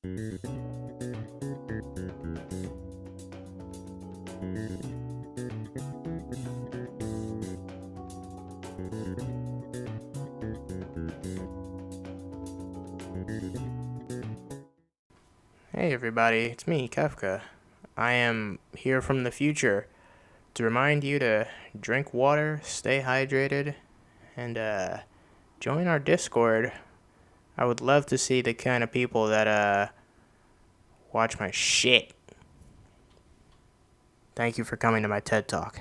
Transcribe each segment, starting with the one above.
Hey everybody, it's me, Kafka. I am here from the future to remind you to drink water, stay hydrated, and join our Discord. I would love to see the kind of people that watch my shit. Thank you for coming to my TED Talk.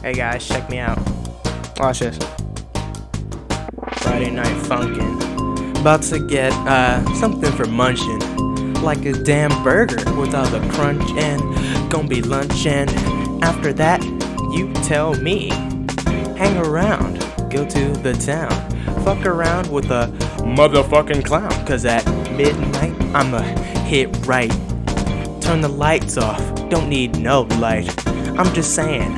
Hey guys, check me out. Watch this. Friday night funkin'. About to get something for munchin'. Like a damn burger with all the crunch and gonna be lunchin'. After that, you tell me. Hang around, go to the town. Fuck around with a motherfucking clown. Cause at midnight, I'ma hit right. Turn the lights off, don't need no light. I'm just saying,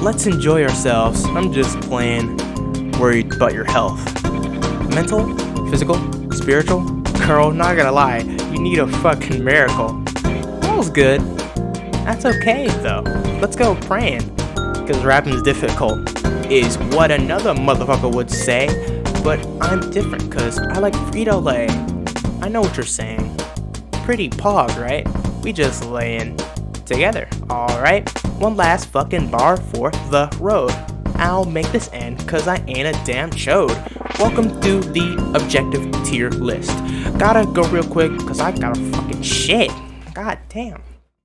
let's enjoy ourselves. I'm just playing, worried about your health. Mental, physical, spiritual. Girl, not gonna lie, you need a fucking miracle. That was good. That's okay though. Let's go praying. Cause rapping's difficult, is what another motherfucker would say. But I'm different cause I like Frito-Lay. I know what you're saying. Pretty pog, right? We just layin' together, alright? One last fucking bar for the road. I'll make this end cause I ain't a damn chode. Welcome to the objective tier list. Gotta go real quick cause I gotta fucking shit. God damn.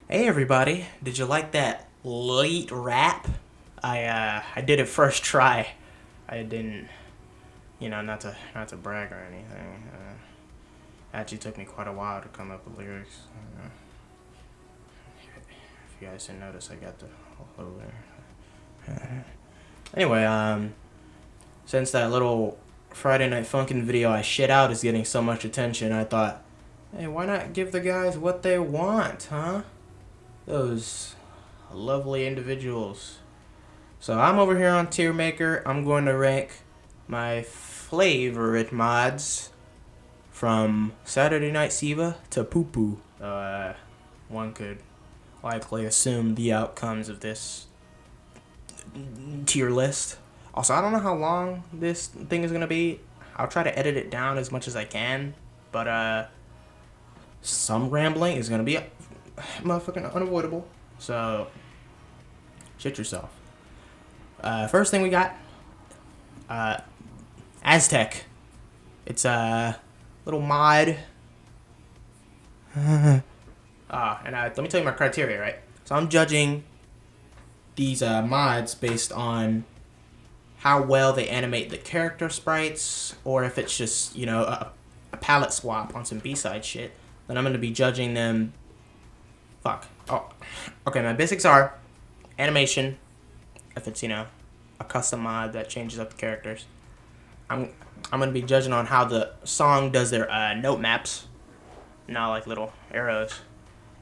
Hey everybody, did you like that late rap? I did it first try. I didn't, not to brag or anything. Actually took me quite a while to come up with lyrics. If you guys didn't notice, I got the whole there. Anyway, since that little Friday Night Funkin' video I shit out is getting so much attention, I thought, hey, why not give the guys what they want, huh? Those lovely individuals. So I'm over here on Tier Maker. I'm going to rank my favorite mods from Saturday Night Siva to Poo Poo. One could likely assume the outcomes of this tier list. Also, I don't know how long this thing is gonna be. I'll try to edit it down as much as I can, but some rambling is gonna be motherfucking unavoidable. So shit yourself. First thing we got, Aztech. It's a little mod. And let me tell you my criteria, right? So I'm judging these mods based on how well they animate the character sprites, or if it's just, a palette swap on some B-side shit. Then I'm going to be judging them. Fuck. Oh, okay, my basics are animation, if it's, a custom mod that changes up the characters. I'm going to be judging on how the song does their note maps, not like little arrows.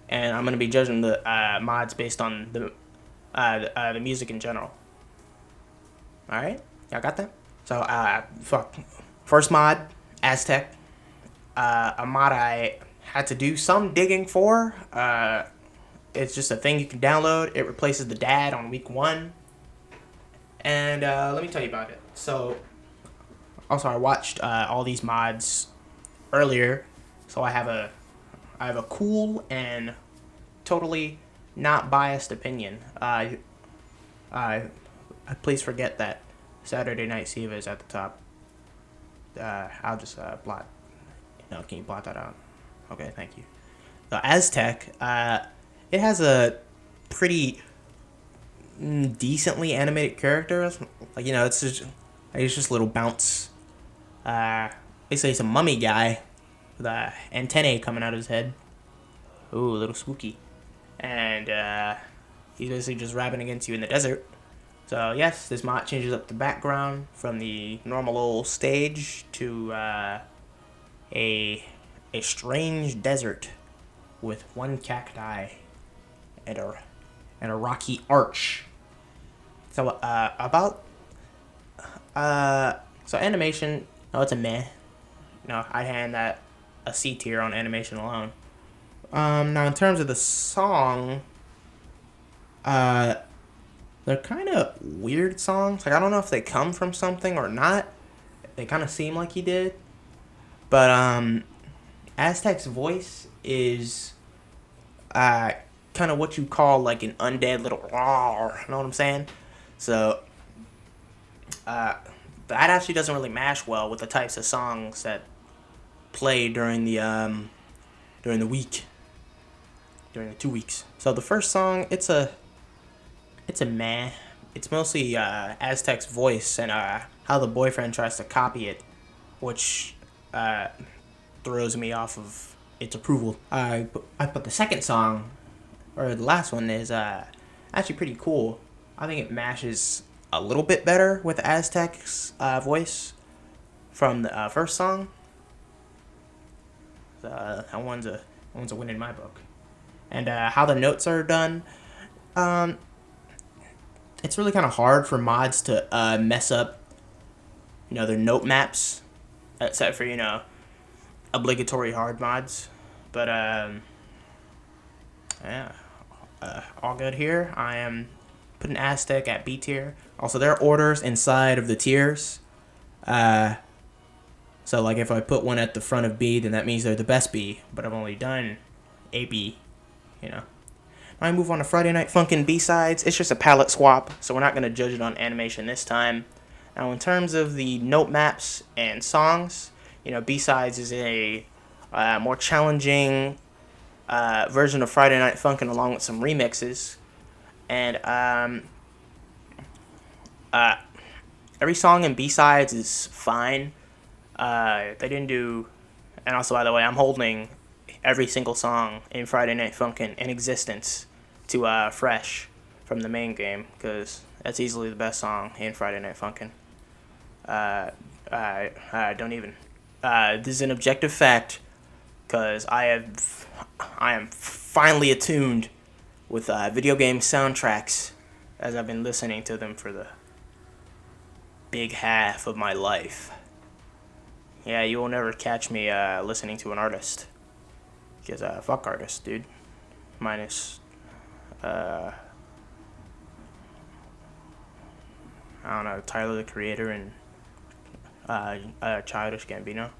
And I'm going to be judging the mods based on the music in general. Alright? Y'all got that? So, first mod, Aztech. A mod I had to do some digging for. It's just a thing you can download. It replaces the dad on week 1. And let me tell you about it. So, also I watched all these mods earlier. So I have a cool and totally not biased opinion. Please forget that Saturday Night Siva is at the top. I'll just blot. No, can you blot that out? Okay, thank you. The Aztech, it has a pretty decently animated character. Like, it's just a little bounce. Basically, it's a mummy guy with antennae coming out of his head. Ooh, a little spooky. And he's basically just rapping against you in the desert. So yes, this mod changes up the background from the normal old stage to a strange desert with one cacti and a rocky arch. So so animation. Oh, it's a meh. No, I'd hand that a C tier on animation alone. Now in terms of the song, they're kind of weird songs. Like I don't know if they come from something or not. They kind of seem like he did, but Aztech's voice is kind of what you call like an undead little roar. You know what I'm saying? So that actually doesn't really mash well with the types of songs that play during the week, during the 2 weeks. So the first song, it's a meh. It's mostly Aztech's voice and how the boyfriend tries to copy it, which throws me off of its approval. But the second song, or the last one, is actually pretty cool. I think it mashes a little bit better with Aztech's voice from the first song. That one's a win in my book. And how the notes are done, it's really kind of hard for mods to mess up, their note maps, except for obligatory hard mods. But yeah, all good here. I am putting Aztech at B tier. Also, there are orders inside of the tiers. So like if I put one at the front of B, then that means they're the best B. But I've only done A B. I move on to Friday Night Funkin' B-sides. It's just a palette swap, so we're not going to judge it on animation this time. Now, in terms of the note maps and songs, B-sides is a more challenging version of Friday Night Funkin' along with some remixes. And every song in B-sides is fine. They didn't do... And also, by the way, I'm holding every single song in Friday Night Funkin' in existence to Fresh from the main game, because that's easily the best song in Friday Night Funkin'. Don't even. This is an objective fact, because I am finally attuned with video game soundtracks, as I've been listening to them for the big half of my life. Yeah, you will never catch me listening to an artist, because fuck artists, dude. Minus I don't know, Tyler the Creator and Childish Gambino.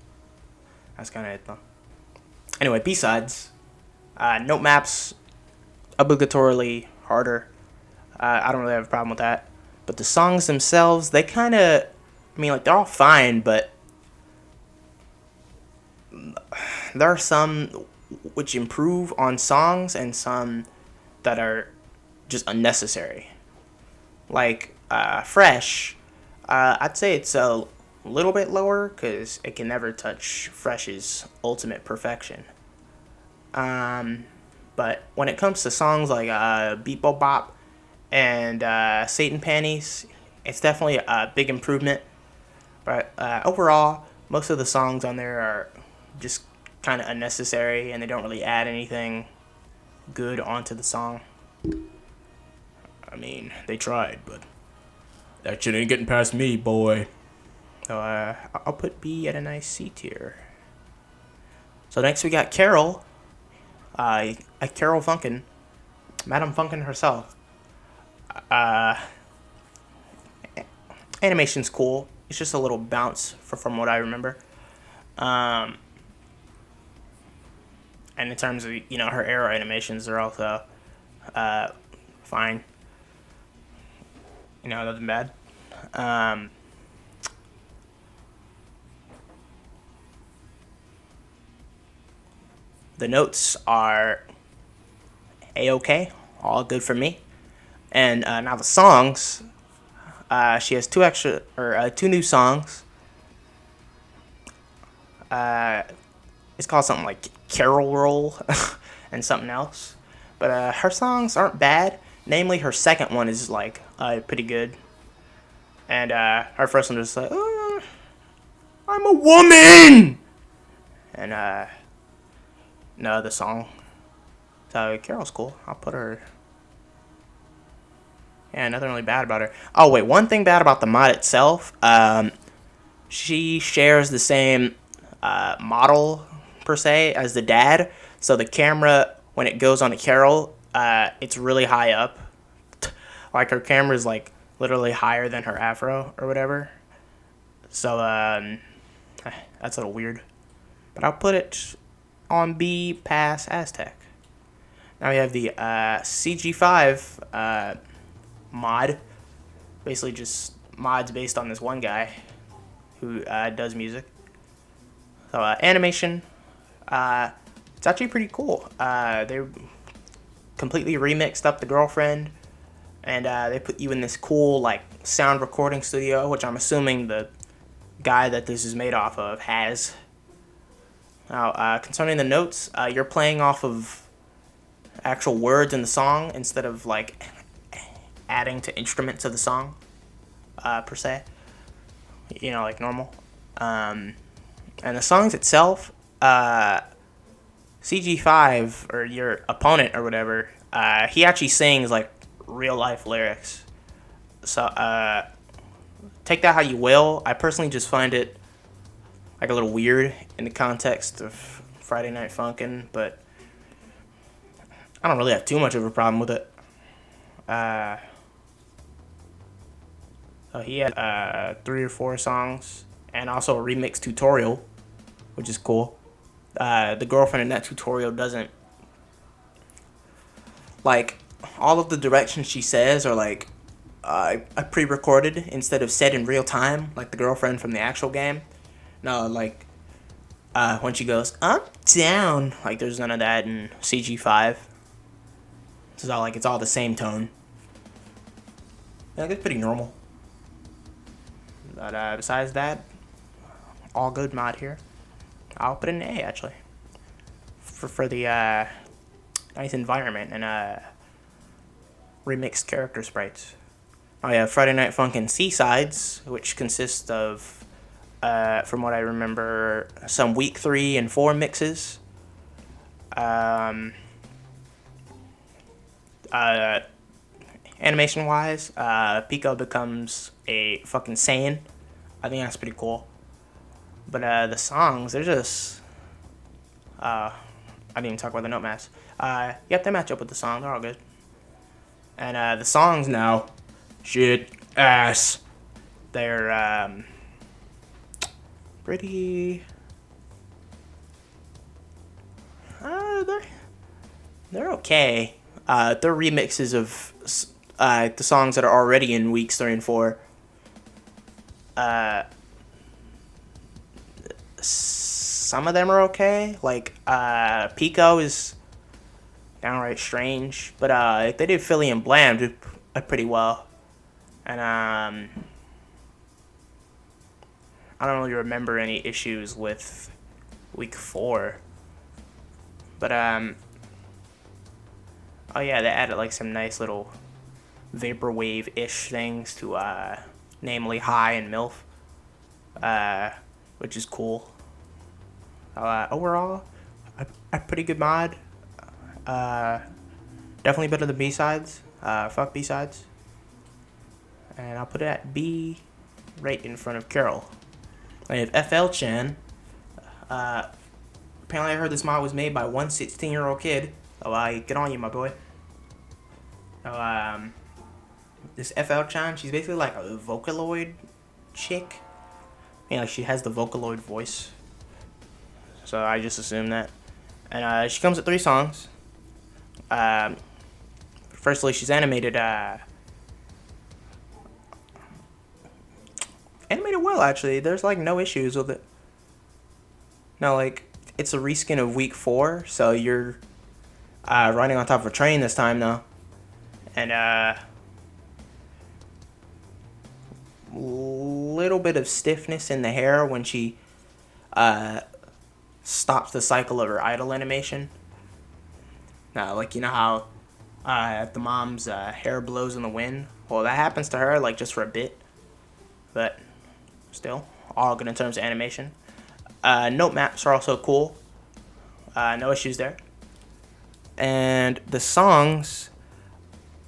That's kind of it though. Anyway, B-sides. Note maps, obligatorily harder. I don't really have a problem with that. But the songs themselves, they kind of, they're all fine, but there are some which improve on songs and some that are just unnecessary. Like Fresh, I'd say it's a little bit lower because it can never touch Fresh's ultimate perfection. But when it comes to songs like Beat Bo Bop and Satan Panties, it's definitely a big improvement. But overall, most of the songs on there are just kind of unnecessary, and they don't really add anything good onto the song. They tried, but that shit ain't getting past me, boy. So I'll put B at a nice C tier. So next we got Carol. Carol Funkin', Madam Funkin' herself. Animation's cool. It's just a little bounce from what I remember. And in terms of, her arrow animations are also fine. Nothing bad. The notes are A-okay, all good for me. And now the songs, she has two new songs. It's called something like Carol Roll and something else. But her songs aren't bad. Namely, her second one is pretty good. And her first one is like, I'm a woman! And no, the song. So Carol's cool. I'll put her Yeah, nothing really bad about her. Oh wait, one thing bad about the mod itself. She shares the same model per se as the dad. So the camera, when it goes on a Carol, it's really high up. Like her camera is like literally higher than her afro or whatever. So that's a little weird. But I'll put it on B pass Aztech. Now we have the CG5 mod. Basically just mods based on this one guy who does music. So animation, it's actually pretty cool. They completely remixed up the girlfriend, and they put you in this cool like sound recording studio, which I'm assuming the guy that this is made off of has. Now, concerning the notes, you're playing off of actual words in the song instead of like adding to instruments of the song, per se. You know, like normal. And the songs itself, CG5 or your opponent or whatever, he actually sings like real life lyrics. So take that how you will. I personally just find it like a little weird in the context of Friday Night Funkin', but I don't really have too much of a problem with it. So he had 3 or 4 songs and also a remix tutorial, which is cool. The girlfriend in that tutorial doesn't like all of the directions she says are like pre-recorded instead of said in real time, like the girlfriend from the actual game. No, like when she goes up down, like there's none of that in CG5. It's all like it's all the same tone. Yeah, it's pretty normal. But besides that, all good mod here. I'll put an A actually for the nice environment and remixed character sprites. Oh yeah, Friday Night Funkin' C-Sides, which consists of, from what I remember, some week 3 and 4 mixes. Animation-wise, Pico becomes a fucking Saiyan. I think that's pretty cool. But the songs, they're just... I didn't even talk about the note maps. Yep, they match up with the song. They're all good. And the songs now, shit ass. They're pretty... they're okay. They're remixes of the songs that are already in weeks 3 and 4. Some of them are okay. Like Pico is downright strange, but they did Philly and Blam do pretty well. And I don't really remember any issues with week 4. But oh yeah, they added like some nice little vaporwave-ish things to namely High and MILF, which is cool. Overall, a pretty good mod. Definitely better than B-Sides. Fuck B-Sides. And I'll put it at B, right in front of Carol. I have FL-chan. Apparently I heard this mod was made by one 16-year-old kid. So get on you, my boy. So, this FL-chan, she's basically like a Vocaloid chick. You know, she has the Vocaloid voice. So I just assumed that. And she comes with 3 songs. Firstly, she's animated well, actually. There's like no issues with it. No, like it's a reskin of week 4, so you're riding on top of a train this time though. And little bit of stiffness in the hair when she stops the cycle of her idle animation. Like you know how the mom's hair blows in the wind? Well, that happens to her like just for a bit, but still all good in terms of animation. Note maps are also cool. No issues there. And the songs,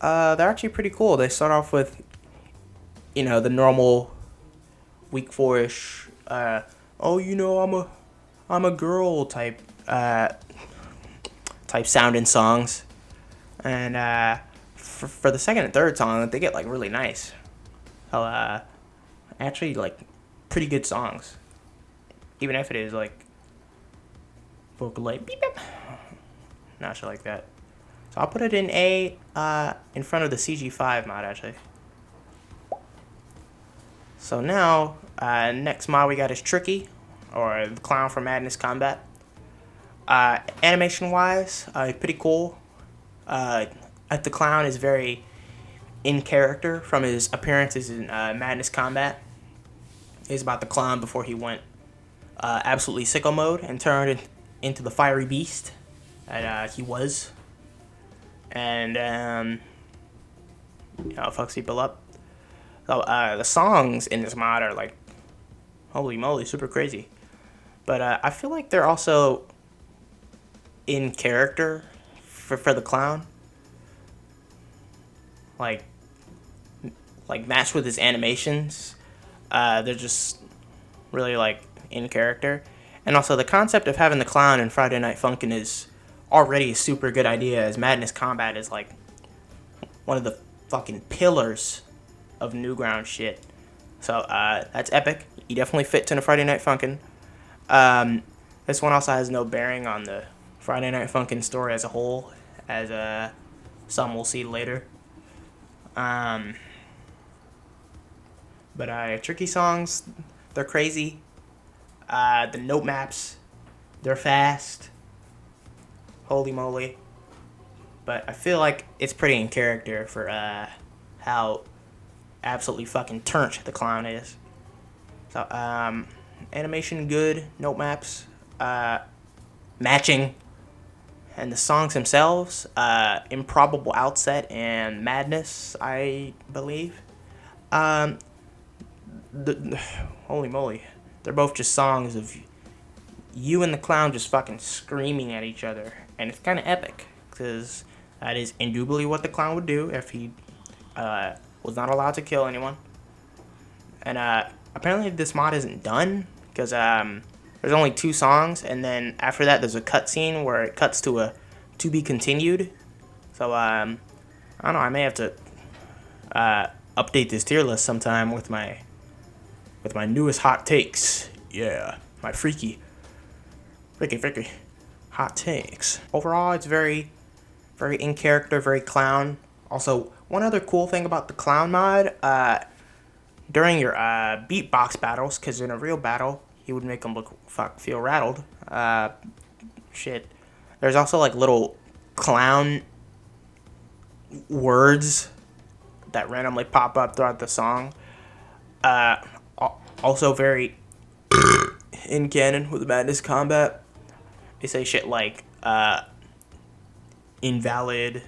they're actually pretty cool. They start off with, you know, the normal weak four-ish, oh, you know, I'm a girl type sounding songs, and for the second and third song, they get like really nice. So, actually, like, pretty good songs, even if it is like vocal like beep beep, not sure like that. So I'll put it in A, in front of the CG5 mod actually. So now, next mod we got is Tricky, or the Clown from Madness Combat. Animation wise, pretty cool. The Clown is very in character from his appearances in Madness Combat. It's about the clown before he went absolutely sicko mode and turned into the fiery beast that he was. And, you know, fucks people up. So, the songs in this mod are like, holy moly, super crazy. But I feel like they're also in character for the clown. Like matched with his animations. They're just really like in character. And also the concept of having the clown in Friday Night Funkin' is already a super good idea, as Madness Combat is like one of the fucking pillars of Newground shit. So that's epic. You definitely fit in a Friday Night Funkin'. This one also has no bearing on the Friday Night Funkin' story as a whole, as some we'll see later. But Tricky songs, they're crazy. The note maps, they're fast. Holy moly. But I feel like it's pretty in character for how absolutely fucking turnt the clown is. So, animation good, note maps, matching, and the songs themselves, Improbable Outset and Madness, I believe. Holy moly. They're both just songs of you and the clown just fucking screaming at each other. And it's kind of epic, because that is indubitably what the clown would do if he was not allowed to kill anyone. And apparently this mod isn't done, because there's only 2 songs, and then after that there's a cutscene where it cuts to a to be continued. So I don't know, I may have to update this tier list sometime with my newest hot takes. Yeah, my freaky hot takes. Overall, it's very in character, very clown. Also, one other cool thing about the clown mod, during your beatbox battles, because in a real battle he would make them feel rattled. Shit. There's also like little clown words that randomly pop up throughout the song. Also very in canon with Madness Combat. They say shit like invalid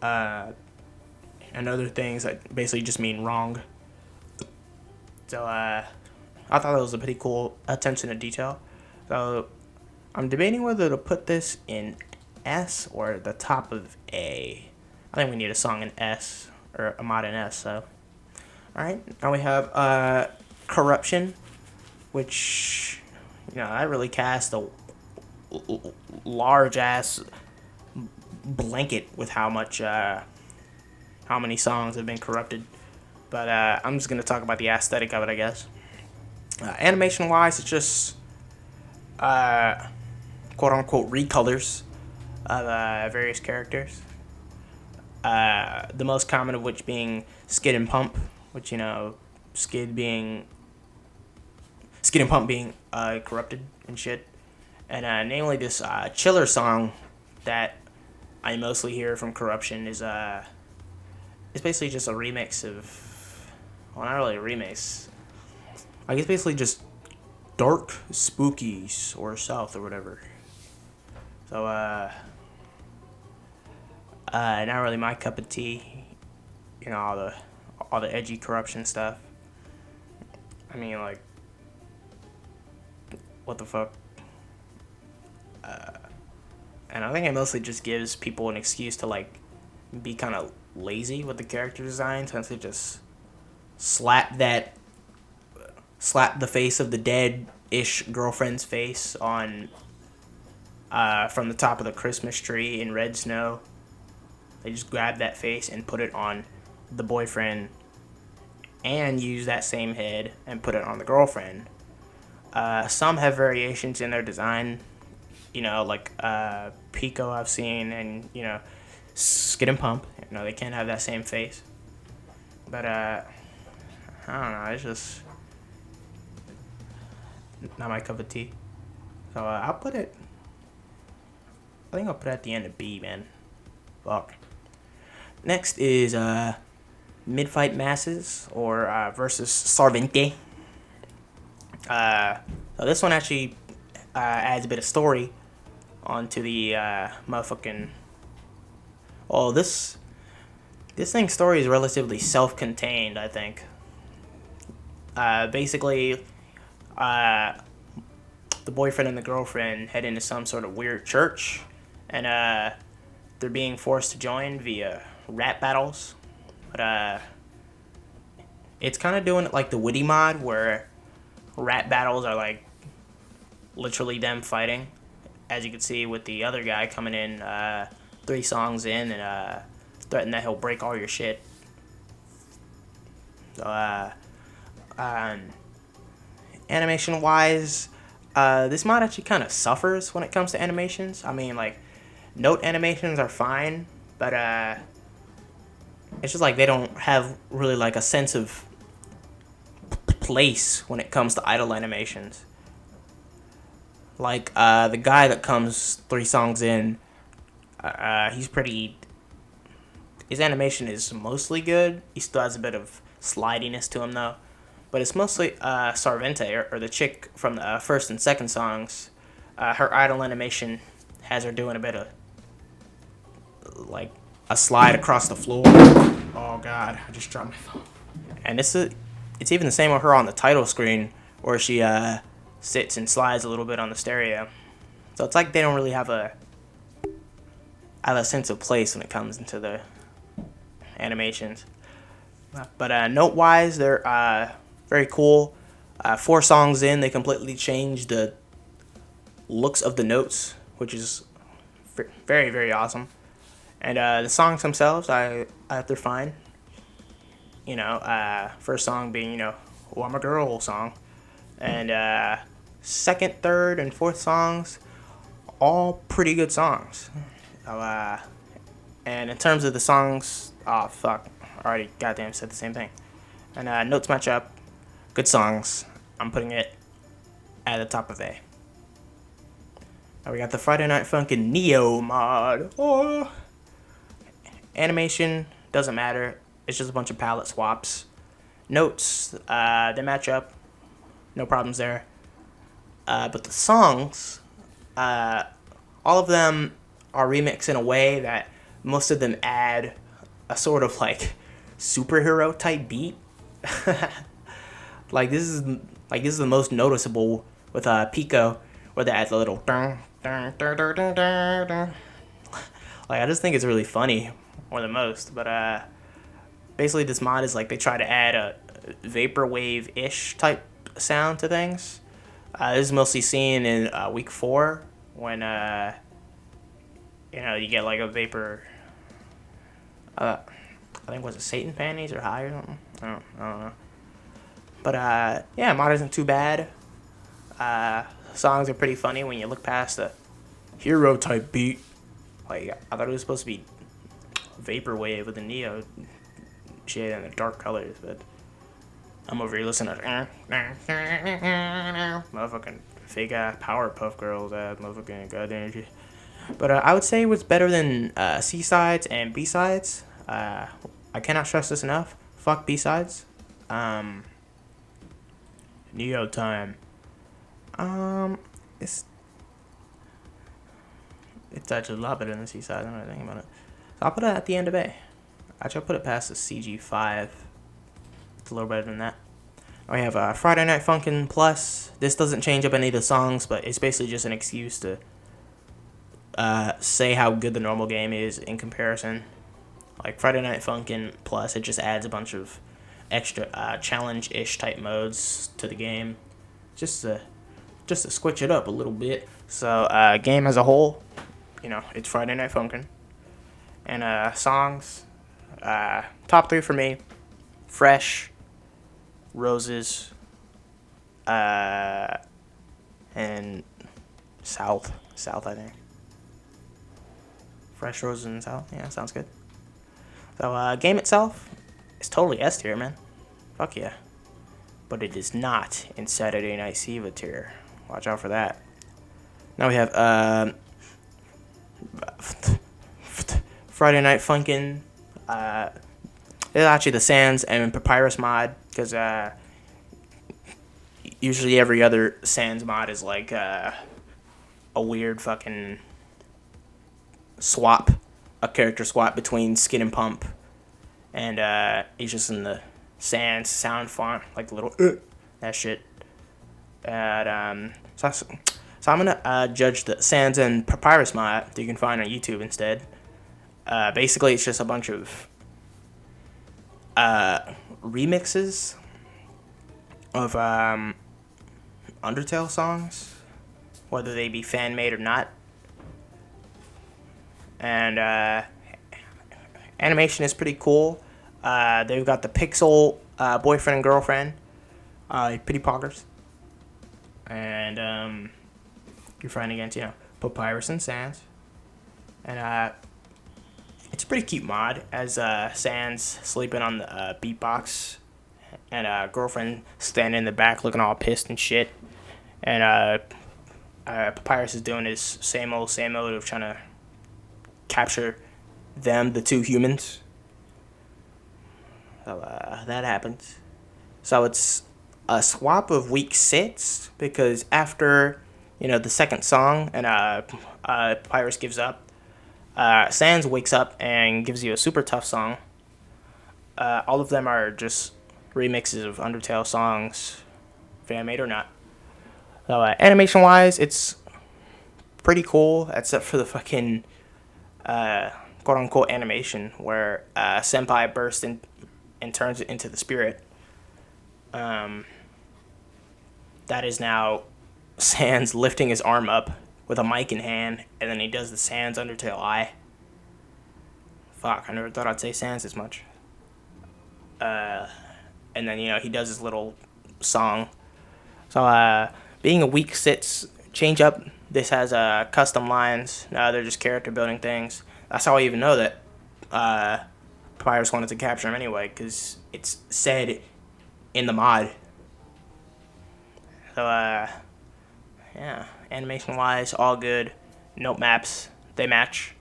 and other things that basically just mean wrong. So I thought that was a pretty cool attention to detail. So I'm debating whether to put this in S or the top of A. I think we need a song in S, or a mod in S. So alright, now we have Corruption, which, you know, I really cast a large ass blanket with how many songs have been corrupted. But I'm just gonna talk about the aesthetic of it, I guess. Animation wise, it's just quote unquote recolors of various characters. The most common of which being Skid and Pump, which, you know, Skid and Pump being corrupted and shit. And namely this chiller song that I mostly hear from Corruption is it's basically just a remix of, well, not really a remix, I guess basically just dark, spooky, or south or whatever. So not really my cup of tea, you know, all the edgy Corruption stuff. I mean, like, what the fuck? And I think it mostly just gives people an excuse to, like, be kind of lazy with the character design, since they just slap the face of the dead-ish girlfriend's face on from the top of the Christmas tree in red snow. They just grab that face and put it on the boyfriend, and use that same head and put it on the girlfriend. Some have variations in their design, like Pico I've seen, and Skid and Pump. They can't have that same face. But I don't know. It's just not my cup of tea. So I'll put it. I think I'll put it at the end of B, man. Fuck. Next is Mid-Fight Masses, or versus Sarvente. So this one actually adds a bit of story onto the motherfucking. Oh, this thing's story is relatively self-contained, I think. Basically, the boyfriend and the girlfriend head into some sort of weird church, and they're being forced to join via rap battles. But it's kind of doing it like the Whitty mod, where rap battles are like literally them fighting, as you can see with the other guy coming in 3 songs in and threatening that he'll break all your shit. So animation wise, this mod actually kind of suffers when it comes to animations. I mean, like, note animations are fine, but it's just like they don't have really like a sense of place when it comes to idle animations. Like the guy that comes 3 songs in, he's pretty. His animation is mostly good. He still has a bit of slidiness to him though, but it's mostly Sarvente, or the chick from the first and second songs. Her idle animation has her doing a bit of like a slide across the floor. Oh god, I just dropped my phone. And it's even the same with her on the title screen, where she sits and slides a little bit on the stereo. So it's like they don't really have a sense of place when it comes into the animations. But note-wise, they're very cool. 4 songs in, they completely changed the looks of the notes, which is very, very awesome. And the songs themselves, they're fine. First song being, "Oh, I'm a Girl" song. And second, third, and fourth songs, all pretty good songs. And in terms of the songs, oh, fuck. I already goddamn said the same thing. And notes match up. Good songs. I'm putting it at the top of A. Now we got the Friday Night Funkin' Neo mod. Oh. Animation doesn't matter. It's just a bunch of palette swaps. Notes, they match up. No problems there. But the songs, all of them are remixed in a way that most of them add a sort of like superhero type beat. Like this is the most noticeable with Pico, where they add the little dun, dun, dun, dun, dun, dun, dun. Like, I just think it's really funny more than most. But basically this mod is like they try to add a vaporwave-ish type sound to things. This is mostly seen in week 4 when you get like a vapor. I think, was it Satan panties or high or something? I don't know. But yeah, mod isn't too bad. Songs are pretty funny when you look past the hero type beat. Like, I thought it was supposed to be vaporwave with the neo shade and the dark colors, but I'm over here listening to motherfucking fake ass Powerpuff Girls ass motherfucking goddamn shit. But I would say it was better than C sides and B sides. I cannot stress this enough. Fuck B sides. Neo time. It's actually a lot better than the C side. I don't know anything about it. So I'll put it at the end of A. Actually, I'll put it past the CG5. It's a little better than that. We have Friday Night Funkin' Plus. This doesn't change up any of the songs, but it's basically just an excuse to say how good the normal game is in comparison. like Friday Night Funkin' Plus. It just adds a bunch of extra challenge-ish type modes to the game, just to switch it up a little bit. So game as a whole, it's Friday Night Funkin'. And songs, top 3 for me: Fresh, Roses, and South, I think. Fresh, Roses, and South. Yeah, sounds good. So game itself is totally S tier, man. Fuck yeah. But it is not in Saturday Night Siva tier. Watch out for that. Now we have Friday Night Funkin'. It's actually the Sans and Papyrus mod, because usually every other Sans mod is like a weird fucking swap, a character swap between Skin and Pump, and he's just in the Sans sound font, like the little that shit. And so I'm gonna judge the Sans and Papyrus mod that you can find on YouTube instead. Basically, it's just a bunch of remixes of Undertale songs, whether they be fan made or not. And animation is pretty cool. They've got the pixel boyfriend and girlfriend, pretty poggers. And you're fighting against, Papyrus and Sans. And it's a pretty cute mod, as Sans sleeping on the beatbox, and girlfriend standing in the back looking all pissed and shit. And Papyrus is doing his same old of trying to capture them, the two humans. So that happens. So it's a swap of week 6, because after the second song and Papyrus gives up, Sans wakes up and gives you a super tough song. All of them are just remixes of Undertale songs, fan made or not. So animation wise, it's pretty cool, except for the fucking quote unquote animation where Senpai bursts in and turns it into the spirit. That is now Sans lifting his arm up with a mic in hand, and then he does the Sans Undertale eye. Fuck, I never thought I'd say Sans as much. And then, he does his little song. So, being a week 6 change up, this has custom lines. They're just character building things. That's how I even know that Papyrus wanted to capture him anyway, because it's said in the mod. So, yeah, animation-wise, all good. Note maps, they match.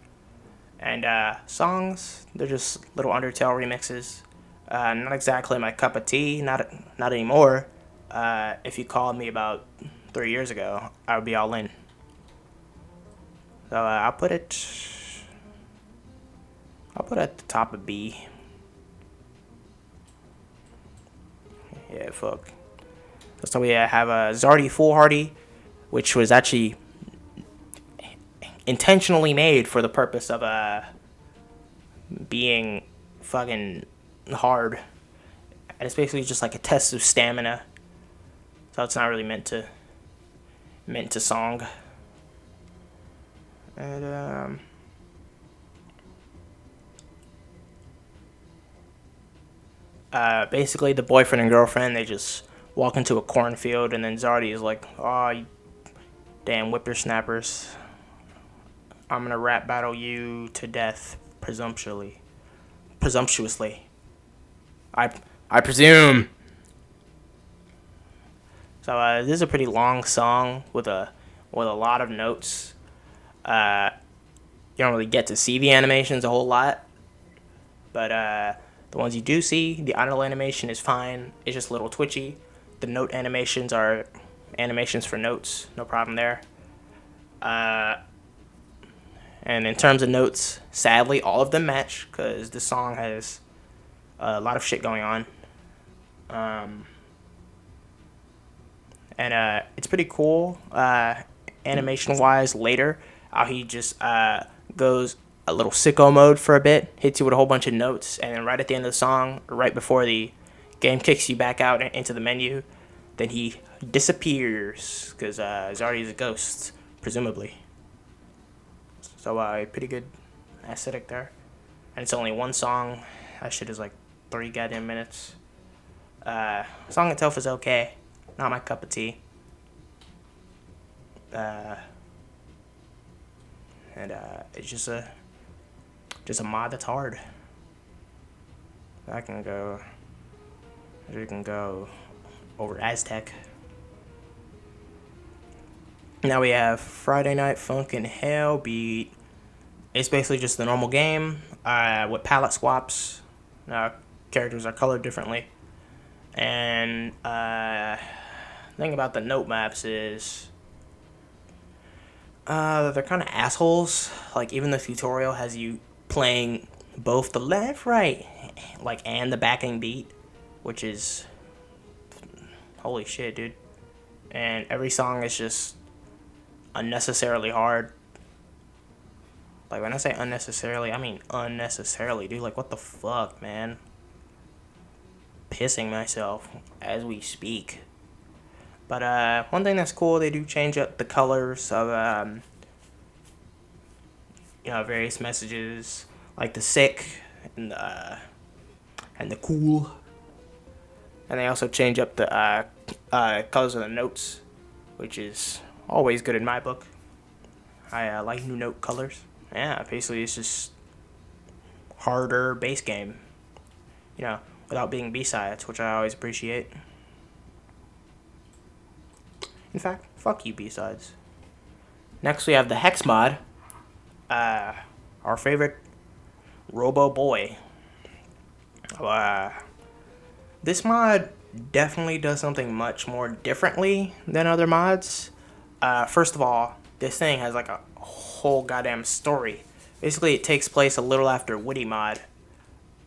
And songs, they're just little Undertale remixes. Not exactly my cup of tea, not anymore. If you called me about 3 years ago, I would be all in. So I'll put it at the top of B. Yeah, fuck. So we have a Zardy Foolhardy, which was actually intentionally made for the purpose of being fucking hard. And it's basically just like a test of stamina. So it's not really meant to song. And basically the boyfriend and girlfriend, they just walk into a cornfield, and then Zardy is like, "Oh, you damn whippersnappers. I'm gonna rap battle you to death, presumptuously. I presume." So this is a pretty long song with a lot of notes. You don't really get to see the animations a whole lot, but the ones you do see, the idle animation is fine. It's just a little twitchy. The note animations are animations for notes, no problem there. And in terms of notes, sadly, all of them match, because this song has a lot of shit going on. And it's pretty cool, animation-wise, later, how he just goes a little sicko mode for a bit, hits you with a whole bunch of notes, and then right at the end of the song, right before the game kicks you back out into the menu, then he disappears, because Zardy is a ghost, presumably. So, pretty good aesthetic there. And it's only one song. That shit is like 3 goddamn minutes. Song itself is okay. Not my cup of tea. It's just a mod that's hard. We can go over Aztech. Now we have Friday Night Funkin' Hellbeat. It's basically just the normal game with palette swaps. Characters are colored differently. And the thing about the note maps is they're kind of assholes. Like, even the tutorial has you playing both the left, right, like, and the backing beat, which is holy shit, dude. And every song is just unnecessarily hard. Like, when I say unnecessarily, I mean unnecessarily, dude. Like, what the fuck, man? Pissing myself as we speak. But one thing that's cool, they do change up the colors of various messages, like the sick and the cool. And they also change up the colors of the notes, which is always good in my book. I like new note colors. Yeah, basically it's just harder bass game, without being B-sides, which I always appreciate. In fact, fuck you, B-sides. Next we have the Hex Mod, our favorite Robo Boy. This mod definitely does something much more differently than other mods. First of all, this thing has like a whole goddamn story. Basically, it takes place a little after Whitty mod.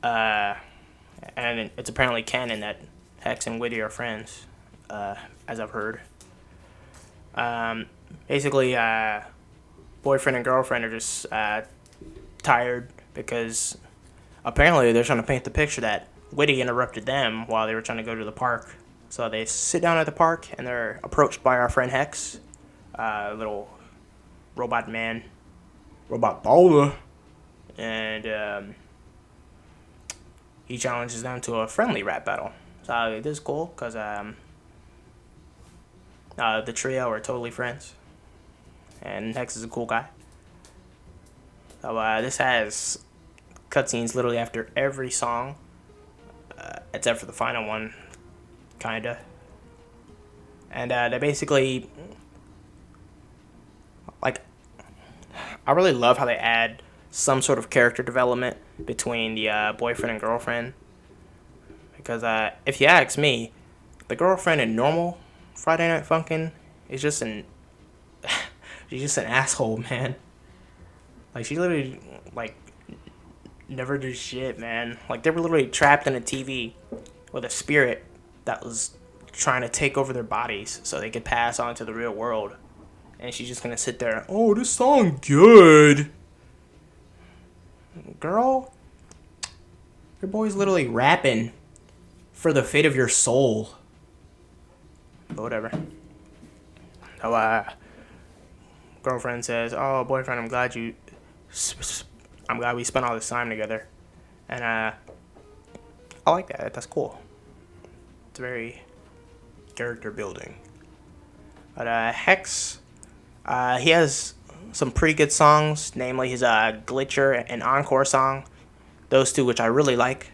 And it's apparently canon that Hex and Whitty are friends, as I've heard. Basically, boyfriend and girlfriend are just tired because apparently they're trying to paint the picture that Whitty interrupted them while they were trying to go to the park. So they sit down at the park and they're approached by our friend Hex, little robot man, robot baller, and he challenges them to a friendly rap battle. So this is cool because the trio are totally friends, and Hex is a cool guy. So this has cutscenes literally after every song, except for the final one, kinda. And they basically, like, I really love how they add some sort of character development between the boyfriend and girlfriend. Because if you ask me, the girlfriend in normal Friday Night Funkin' is just she's just an asshole, man. Like, she literally, like, never do shit, man. Like, they were literally trapped in a TV with a spirit that was trying to take over their bodies so they could pass on to the real world. And she's just gonna sit there, oh, this song good. Girl, your boy's literally rapping for the fate of your soul. But whatever. So, girlfriend says, oh, boyfriend, I'm glad we spent all this time together. And, I like that. That's cool. It's very character building. But, Hex, he has some pretty good songs, namely his, Glitcher and Encore song. Those two, which I really like.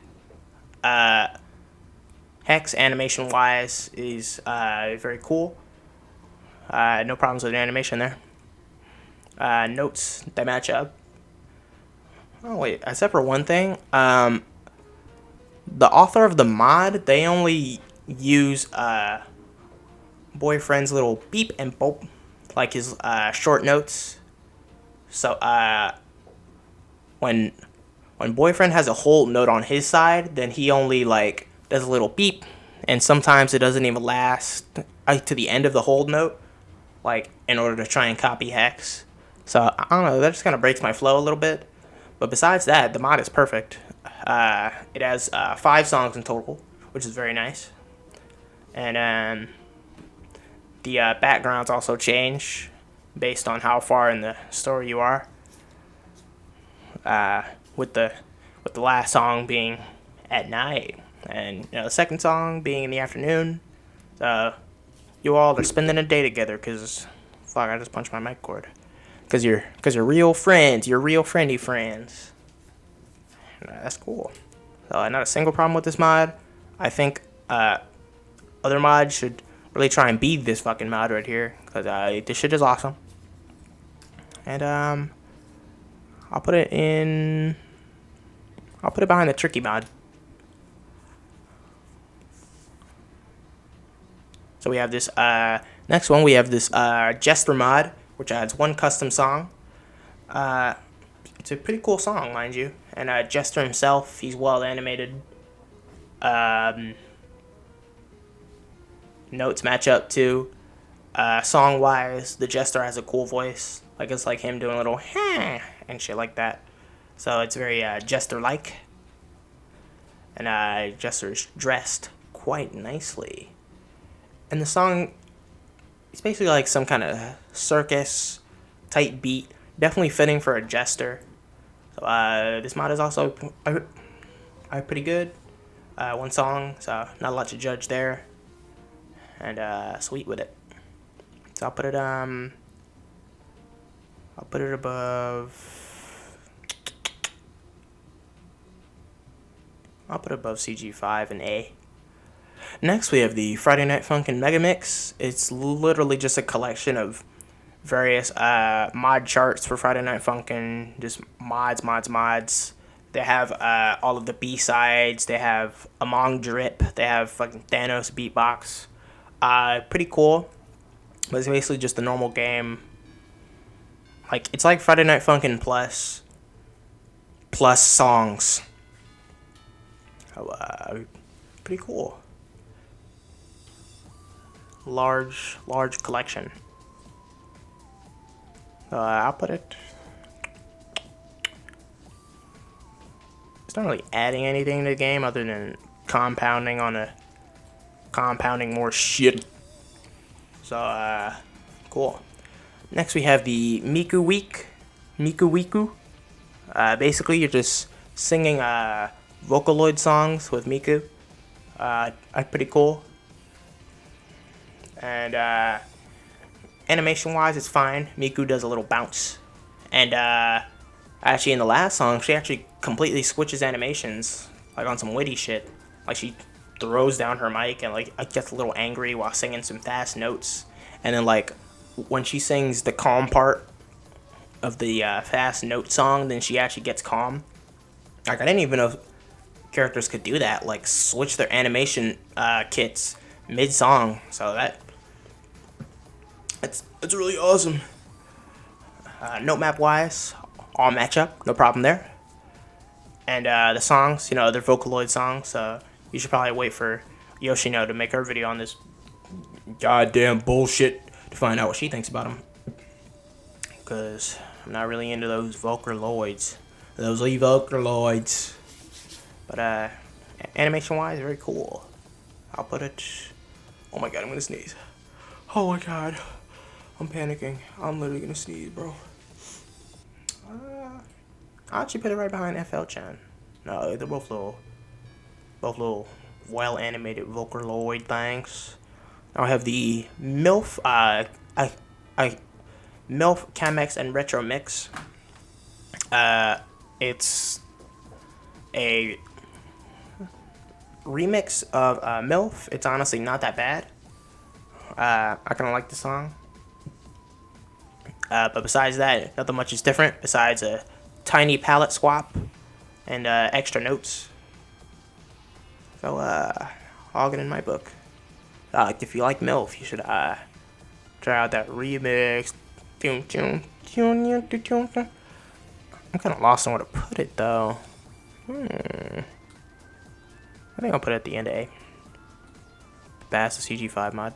Hex, animation-wise, is, very cool. No problems with the animation there. Notes, they match up. Oh, wait, except for one thing. The author of the mod, they only use, boyfriend's little beep and boop, like his, short notes. So, when boyfriend has a whole note on his side, then he only, like, does a little beep, and sometimes it doesn't even last to the end of the hold note, like, in order to try and copy Hex. So, I don't know, that just kind of breaks my flow a little bit. But besides that, the mod is perfect. It has 5 songs in total, which is very nice. And the backgrounds also change based on how far in the story you are. With the last song being at night, and the second song being in the afternoon. You all are spending a day together, cause fuck, I just punched my mic cord. Cause you're real friends. You're real friendly friends. That's cool. So not a single problem with this mod. I think other mods should really try and beat this fucking mod right here, cause this shit is awesome. And I'll put it behind the tricky mod. So we have this next one. We have this Jester mod, which adds 1 custom song. It's a pretty cool song, mind you. And Jester himself, he's well animated. Notes match up too. Song wise, the Jester has a cool voice. Like it's like him doing a little and shit like that. So it's very Jester like. And Jester's dressed quite nicely. And the song, it's basically like some kind of circus type beat. Definitely fitting for a Jester. So this mod is also pretty good. 1 song, so not a lot to judge there. And sweet with it. So I'll put it above. I'll put it above CG5 and A. Next, we have the Friday Night Funkin' Mega Mix. It's literally just a collection of various mod charts for Friday Night Funkin'. Just mods. They have all of the B-sides. They have Among Drip. They have fucking Thanos beatbox. Pretty cool. But it's basically just a normal game. Like, it's like Friday Night Funkin' plus songs. So, pretty cool. Large collection. I'll put it. It's not really adding anything to the game other than compounding more shit. So cool. Next we have the Miku Wiku. Basically you're just singing Vocaloid songs with Miku. Pretty cool. And animation wise it's fine. Miku does a little bounce. And actually in the last song she actually completely switches animations, like on some Whitty shit. Like she throws down her mic and like gets a little angry while singing some fast notes. And then like when she sings the calm part of the fast note song, then she actually gets calm. Like I didn't even know characters could do that, like switch their animation kits mid-song. So it's really awesome. Note map wise, all match up, no problem there. And the songs, they're Vocaloid songs, so you should probably wait for Yoshino to make her video on this goddamn bullshit to find out what she thinks about them. Because I'm not really into those Vocaloids. Those Vocaloids. But animation wise, very cool. I'll put it. Oh my god, I'm gonna sneeze. Oh my god. I'm panicking. I'm literally gonna sneeze, bro. I'll actually put it right behind FL-chan. No, they're both little well-animated Vocaloid things. I'll have the MILF, MILF, Chemex, and Retro Mix. It's a remix of MILF. It's honestly not that bad. I kind of like the song. But besides that, nothing much is different besides a tiny palette swap and extra notes. So, all good in my book. If you like MILF, you should try out that remix. I'm kind of lost on where to put it, though. I think I'll put it at the end of A. That's the CG5 mod.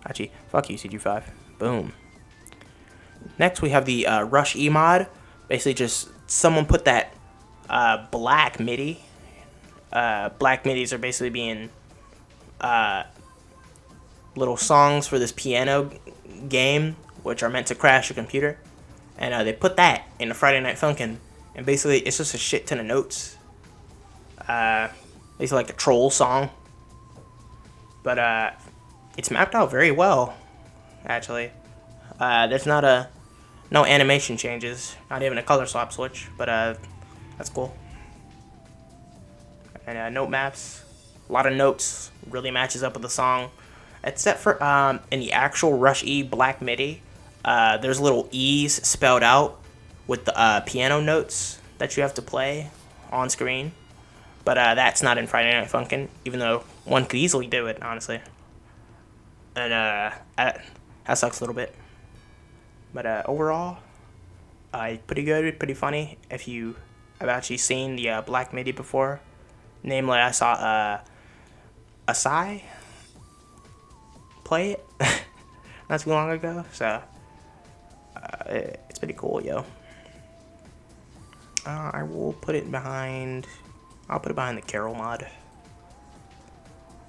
Actually, fuck you, CG5. Boom. Next, we have the Rush E mod. Basically, just someone put that black MIDI. Black MIDIs are basically being little songs for this piano game, which are meant to crash your computer. And they put that in the Friday Night Funkin'. And basically, it's just a shit ton of notes. Basically like a troll song. But it's mapped out very well, actually. There's no animation changes, not even a color swap switch, but that's cool. And note maps, a lot of notes, really matches up with the song. Except for in the actual Rush E Black MIDI, there's little E's spelled out with the piano notes that you have to play on screen. But that's not in Friday Night Funkin', even though one could easily do it, honestly. And that sucks a little bit. But overall, pretty good, pretty funny. If you have actually seen the Black MIDI before, namely I saw Asai play it not too long ago, so it's pretty cool, yo. I will put it behind. I'll put it behind the Carol mod.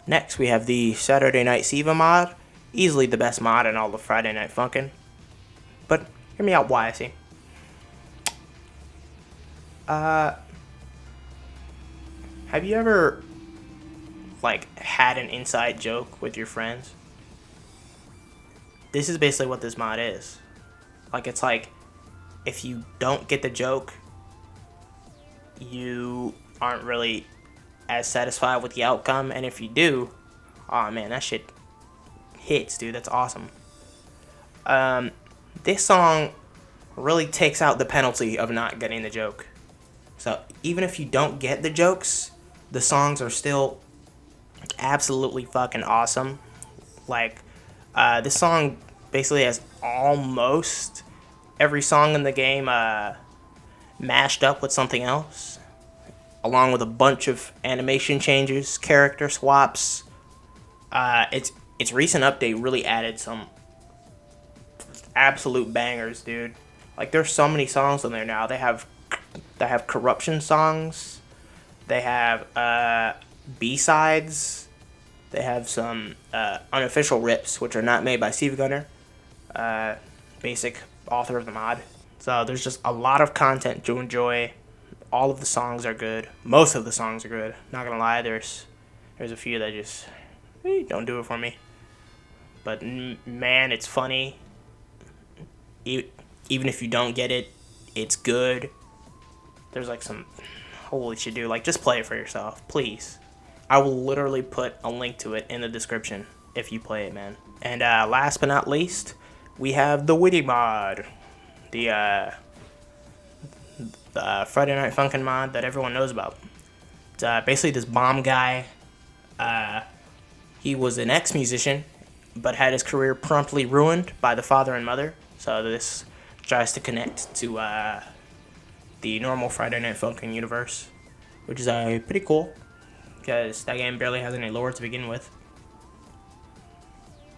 Next, we have the Saturday Night Siva mod. Easily the best mod in all of Friday Night Funkin'. But hear me out, why I see. Have you ever like had an inside joke with your friends? This is basically what this mod is. Like, it's like, if you don't get the joke, you aren't really as satisfied with the outcome, and if you do, oh man, that shit hits, dude. That's awesome. This song really takes out the penalty of not getting the joke. So even if you don't get the jokes, the songs are still absolutely fucking awesome. Like, this song basically has almost every song in the game mashed up with something else, along with a bunch of animation changes, character swaps. Its recent update really added some absolute bangers, dude. Like, there's so many songs on there now. They have corruption songs. They have B-sides. They have some unofficial rips, which are not made by Siva Gunner, basic author of the mod. So there's just a lot of content to enjoy. All of the songs are good. Most of the songs are good. Not gonna lie, there's a few that just don't do it for me. But man, it's funny. Even if you don't get it, it's good. There's like some holy shit, dude. Like, just play it for yourself, please. I will literally put a link to it in the description if you play it, man. And last but not least, we have the Whitty mod, the Friday Night Funkin' mod that everyone knows about. It's basically this bomb guy. He was an ex-musician, but had his career promptly ruined by the father and mother. So this tries to connect to the normal Friday Night Funkin' universe, which is pretty cool, because that game barely has any lore to begin with.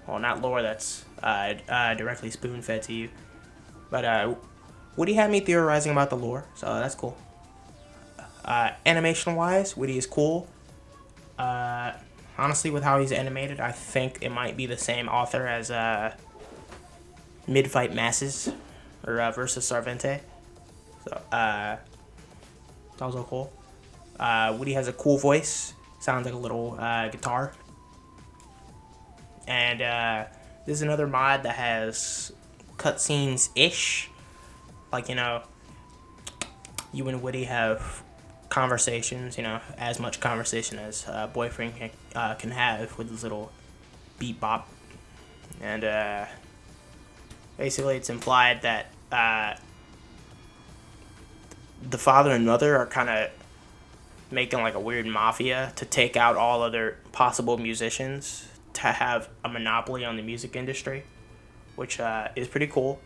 Well, not lore that's directly spoon-fed to you. But Whitty had me theorizing about the lore, so that's cool. Animation-wise, Whitty is cool. Honestly, with how he's animated, I think it might be the same author as Mid-Fight Masses, or Versus Sarvente. So, that was all cool. Whitty has a cool voice. Sounds like a little guitar. And this is another mod that has cutscenes-ish. Like, you know, you and Whitty have conversations, you know, as much conversation as a boyfriend can have with his little beat bop. And basically it's implied that the father and mother are kind of making like a weird mafia to take out all other possible musicians to have a monopoly on the music industry, which is pretty cool.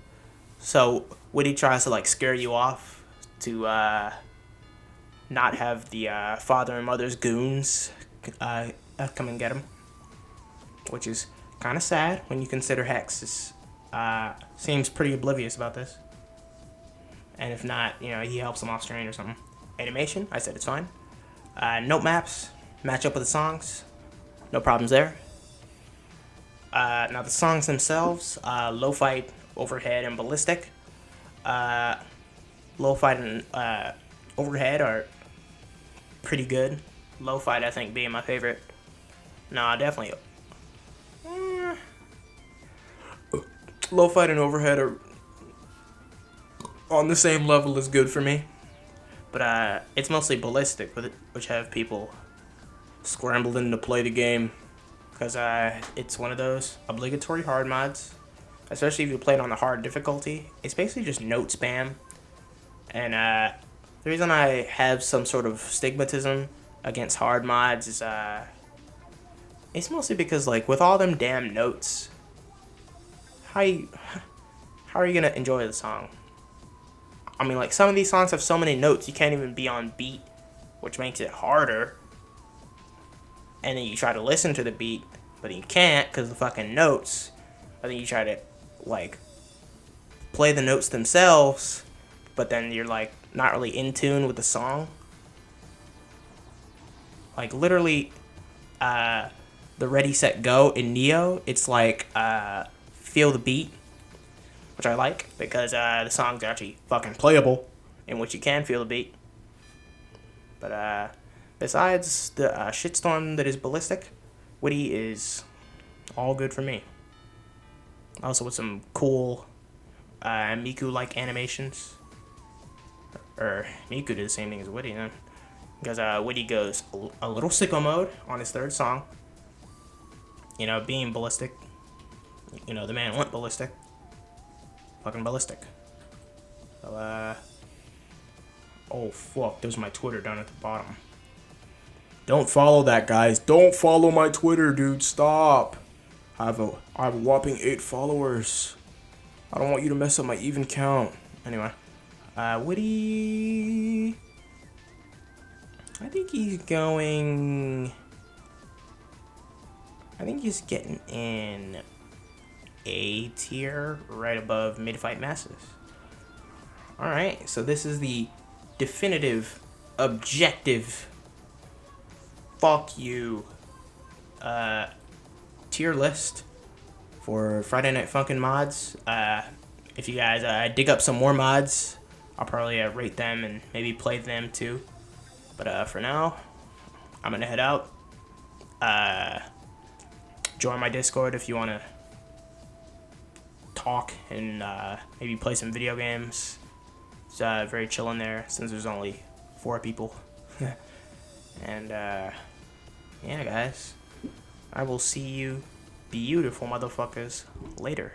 So Whitty tries to like scare you off to not have the father and mother's goons come and get him, which is kind of sad when you consider Hex seems pretty oblivious about this. And if not, you know, he helps him off screen or something. animation, I said it's fine. Note maps match up with the songs, no problems there. Now the songs themselves, low fight, overhead, and ballistic. Low fight and overhead are pretty good. Low fight, I think, being my favorite. No, definitely. Low fight and overhead are on the same level as good for me. But it's mostly ballistic, which have people scrambling to play the game. Because it's one of those obligatory hard mods. Especially if you play it on the hard difficulty. It's basically just note spam. And the reason I have some sort of stigmatism against hard mods is it's mostly because, like, with all them damn notes, how are you gonna enjoy the song? I mean, like, some of these songs have so many notes you can't even be on beat, which makes it harder. And then you try to listen to the beat, but you can't because of the fucking notes. But then you try to, like, play the notes themselves, but then you're, like, not really in tune with the song. Like, literally, the Ready, Set, Go in Neo, it's like, feel the beat, which I like, because the songs are actually fucking playable, in which you can feel the beat. But, besides the shitstorm that is ballistic, Whitty is all good for me. Also with some cool Miku-like animations. Or Miku did the same thing as Whitty, huh? Because Whitty goes a little sicko mode on his third song. You know, being ballistic. You know, the man went ballistic. Fucking ballistic. So, oh fuck, there's my Twitter down at the bottom. Don't follow that, guys. Don't follow my Twitter, dude. Stop. I have a whopping 8 followers. I don't want you to mess up my even count. Anyway, Whitty, I think he's getting in A tier, right above mid-fight masses. Alright, so this is the definitive, objective, fuck you, tier list for Friday Night Funkin' mods. If you guys dig up some more mods, I'll probably rate them and maybe play them too. But for now, I'm gonna head out. Join my Discord if you want to talk and maybe play some video games. It's very chill in there since there's only 4 people. And yeah, guys, I will see you beautiful motherfuckers later.